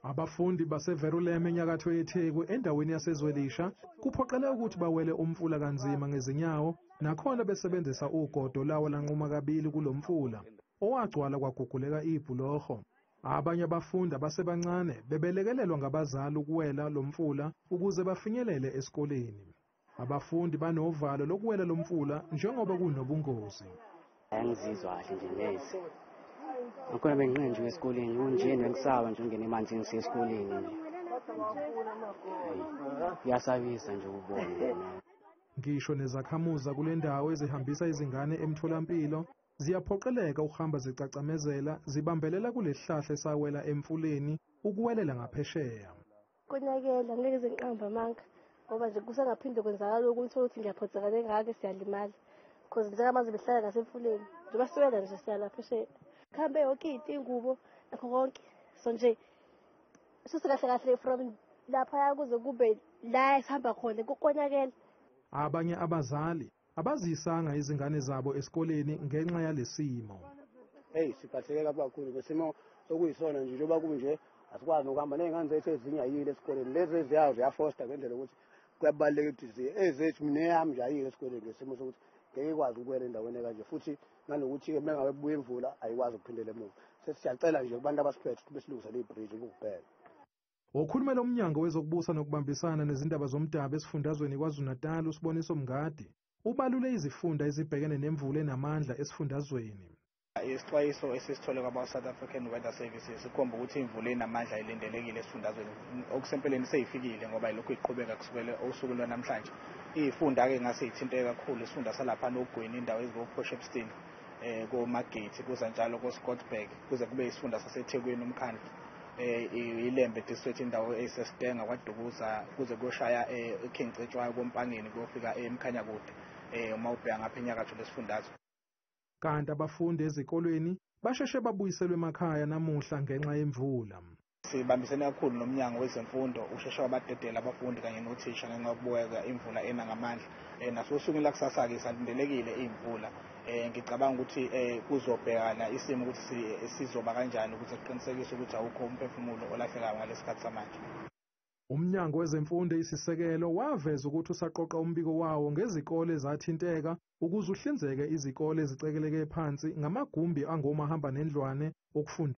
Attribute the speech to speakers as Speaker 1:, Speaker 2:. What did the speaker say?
Speaker 1: Abafundi baseVerulam enyakatho yeTheku endaweni yasezwelisha kuphoqeleke ukuthi bawele umfula kanzima ngezinyawo nakhona besebenzisa ugodo lawo lanquma kabili kulomfula owagcwala kwaguguleka ibhuloho. Abanye abafundi abasebancane bebelekelelwa ngabazali ukuwela lomfula ukuze bafinyelele esikoleni. Abafundi banovalo lokuwela lomfula njengoba kunobungozi.
Speaker 2: Angizizwa kahle nje neze. Ngakho benginqenjwe esikoleni unje ngisaba nje ungena emanzini sesikoleni nje. Yasabisa nje ukubona.
Speaker 1: Ngisho nezakhamuza kule ndawo ezihambisa izingane emtholampilo ziyaphoqeleka ukuhamba zicacamezela zibambelela kulesihlahla esawela emfuleni ukuwelela ngaphesheya.
Speaker 3: Konyakela ngeke zenqamba manga ngoba nje kusengaphinde kwenzakala ukuthi ngiyaphoxeka ngake siyalimala. Because nje amanzi behlala ngasemfuleni. Njengoba siwela nje siyala phesheya. Khambe yonke ingubo nakho konke. So nje sisikahle kahle from lapha kuze kube la esihamba khona kukonyakela.
Speaker 1: Abanye abazali abazisanga izingane zabo esikoleni ngenxa yalesimo.
Speaker 4: Siphatheke kakhulu ngesimo sokuyisona nje njengoba kunje asikwazi ukuhamba nezingane zethu ezinyayile esikoleni. Lezi eziyayo ziyafosta ngendlela ukuthi kuyabaleka ukuthi ezethu mina eyami nje ayile esikoleni ngesimo sokuthi ngeke ikwazi ukuwela endaweni kanje futhi nanokuthi ke mengabe buya imvula ayikwazi ukuphindela emuva. Sesiyacela nje kubantu abasiphethe ukuthi besilungisele ibridge ukuphela.
Speaker 1: Okhulumela umnyango wezokubusa nokubambisana nezindaba zomdabu esifundazweni iKwaZulu-Natal uSiboniso Mngadi ubalule izifunda ezibhekene nemvula enamandla esifundazweni.
Speaker 5: Isixwayiso esisithole kwaba-South African Weather Services sikhomba ukuthi imvula enamandla ilindelekile esifundazweni. Okusempeleni seyifikile ngoba ilokhu iqhubeka kusukela usuku lwanamhlanje. Iy'funda-ke ngase ithinteke kakhulu isifunda salapha n'Ogwini indawo eziko-Potchefstroom, koMagate, kuza njalo ko-Scottsburg, kuze kube isifunda saseThekwini umkhandlu. Ilembe district indawo eseStenga kwaDukuza kuze kuyoshaya eKhengcetshwayo kompangeni kuyofika eMkhanyakude uma ubheka ngapha enyakatho lesifundazwe.
Speaker 1: Kanti abafundi ezikolweni basheshe babuyiselwe emakhaya namuhla ngenxa yemvula.
Speaker 5: Sibambisene kakhulu nomnyango wezemfundo usheshe wabadedela abafundi kanye nothisha ngenxa yokubukeka imvula ena ngamandla. Nasosukwini lakusasa-ke salindelekile imvula. Ngicabanga ukuthi kuzobhekana isimo ukuthi sizoba kanjani ukuze siqinisekise ukuthi awukho umphefumulo olahlekayo ngalesikhathi samanje.
Speaker 1: Umnyango wezemfundo isisekelo waveza ukuthi usaqoqa umbiko wawo ngezikole ezathinteka ukuze uhlinzeke izikole ezicekeleke phansi ngamagumbi angomahamba nendlwane okufunda.